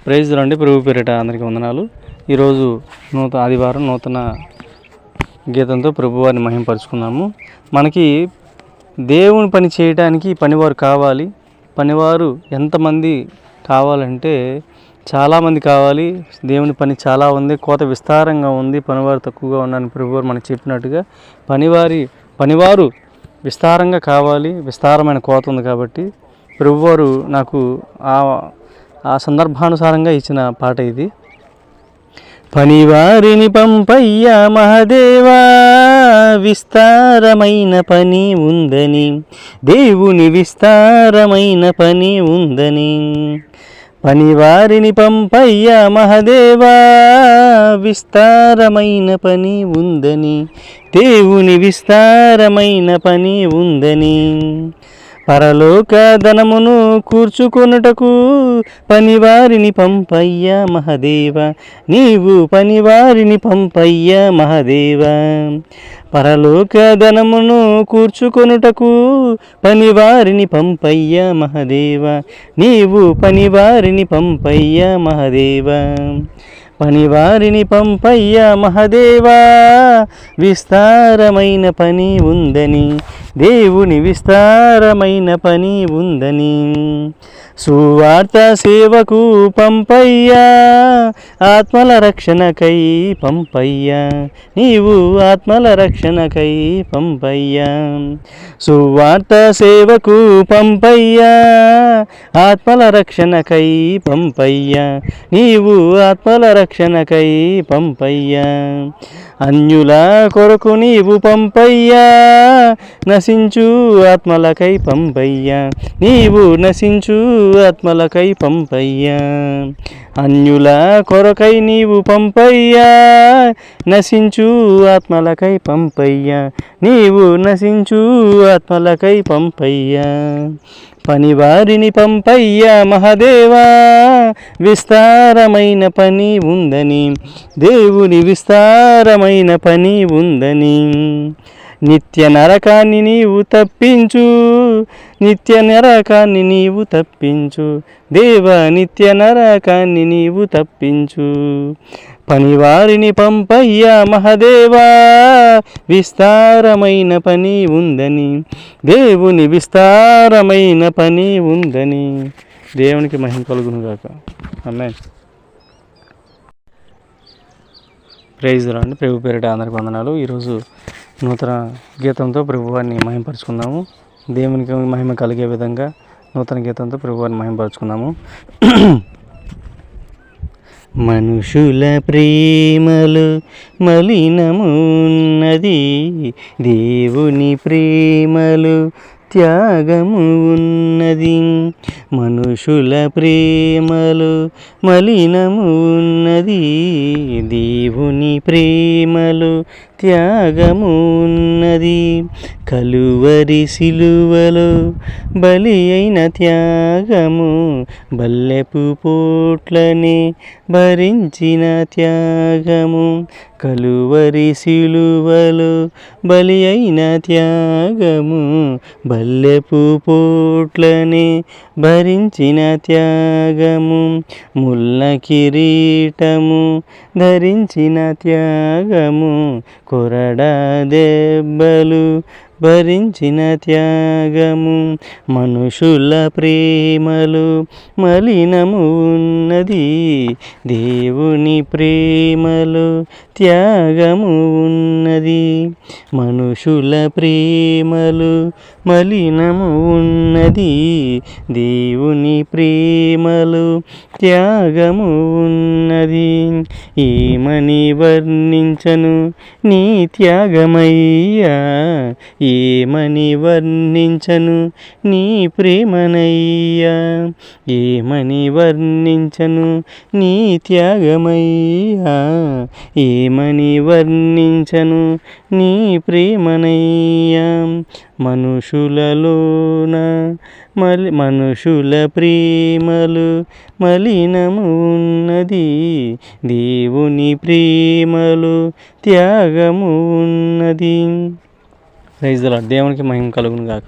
Praise రండి ప్రభు పేరిట అందరికీ వందనాలు. ఈరోజు ఆదివారం నూతన గీతంతో ప్రభువారిని మహిమపరుచుకున్నాము. మనకి దేవుని పని చేయడానికి పనివారు కావాలి. పనివారు ఎంతమంది కావాలంటే చాలామంది కావాలి. దేవుని పని చాలా ఉంది, కోత విస్తారంగా ఉంది, పనివారు తక్కువగా ఉన్నారని ప్రభువారు మనకు చెప్పినట్టుగా పనివారు విస్తారంగా కావాలి. విస్తారమైన కోత ఉంది కాబట్టి ప్రభువారు నాకు ఆ సందర్భానుసారంగా ఇచ్చిన పాట ఇది. పనివారిని పంపయ్యా మహదేవా, విస్తారమైన పని ఉందని, దేవుని విస్తారమైన పని ఉందని. పనివారిని పంపయ్యా మహదేవా, విస్తారమైన పని ఉందని, దేవుని విస్తారమైన పని ఉందని. పరలోక ధనమును కూర్చుకొనుటకు పనివారిని పంపయ్యా మహదేవా, నీవు పనివారిని పంపయ్యా మహదేవా. పరలోక ధనమును కూర్చుకొనుటకు పనివారిని పంపయ్యా మహదేవా, నీవు పనివారిని పంపయ్యా మహదేవా. పనివారిని పంపయ్యా మహదేవా, విస్తారమైన పని ఉందని, దేవుని విస్తారమైన పని ఉందని. సువార్త సేవకు పంపయ్యా, ఆత్మల రక్షణకై పంపయ్యా, నీవు ఆత్మల రక్షణకై పంపయ్యా. సువార్త సేవకు పంపయ్యా, ఆత్మల రక్షణకై పంపయ్యా, నీవు ఆత్మల రక్షణకై పంపయ్యా. అన్యుల కొరకు నీవు పంపయ్యా, నశించు ఆత్మలకై పంపయ్యా, నీవు నశించు ఆత్మలకై పంపయ్యా. అన్యుల కొరకై నీవు పంపయ్యా, నశించు ఆత్మలకై పంపయ్యా, నీవు నశించు ఆత్మలకై పంపయ్యా. పనివారిని పంపయ్యా మహదేవా, విస్తారమైన పని ఉందని, దేవుని విస్తారమైన పని ఉందని. నిత్య నరకాన్ని నీవు తప్పించు, నిత్య నరకాన్ని నీవు తప్పించు, దేవా నిత్య నరకాన్ని నీవు తప్పించు. పనివారిని పంపయ్యా మహదేవా, విస్తారమైన పని ఉందని, దేవుని విస్తారమైన పని ఉందని. దేవునికి మహిమ కలుగును గాక. ఆమేన్. ప్రైజ్ రండి ప్రభు పేరిట అందరికీ వందనాలు. ఈరోజు నూతన గీతంతో ప్రభువారిని మహిమపరుచుకుందాము. దేవునికి మహిమ కలిగే విధంగా నూతన గీతంతో ప్రభువారిని మహిమపరుచుకుందాము. మనుషుల ప్రేమలు మలినమున్నది, దేవుని ప్రేమలు త్యాగము ఉన్నది. మనుషుల ప్రేమలు మలినము ఉన్నది, దేవుని ప్రేమలు త్యాగము ఉన్నది. కలువరి సిలువలో బలి అయిన త్యాగము, బల్లెపు పోట్లనే భరించిన త్యాగము. కలువరి సిలువలో బలి అయిన త్యాగము, బల్లెపు పోట్లనే భరించిన త్యాగము. ముల్ల కిరీటము ధరించిన త్యాగము, కొరడా దెబ్బలు భరించిన త్యాగము. మనుషుల ప్రేమలు మలినము ఉన్నది, దేవుని ప్రేమలు త్యాగము ఉన్నది. మనుషుల ప్రేమలు మలినము ఉన్నది, దేవుని ప్రేమలు త్యాగము ఉన్నది. ఏమని వర్ణించను నీ త్యాగమయ్యా, ఏమని వర్ణించను నీ ప్రేమనయ్యా, ఏమని వర్ణించను నీ త్యాగమయ్యా, ఏమని వర్ణించను నీ ప్రేమనయ్యా. మనుషులలోన మనుషుల ప్రేమలు మలినము ఉన్నది, దేవుని ప్రేమలు త్యాగము ఉన్నది. Praise the Lord. దేవునికి మహిమ కలుగును గాక.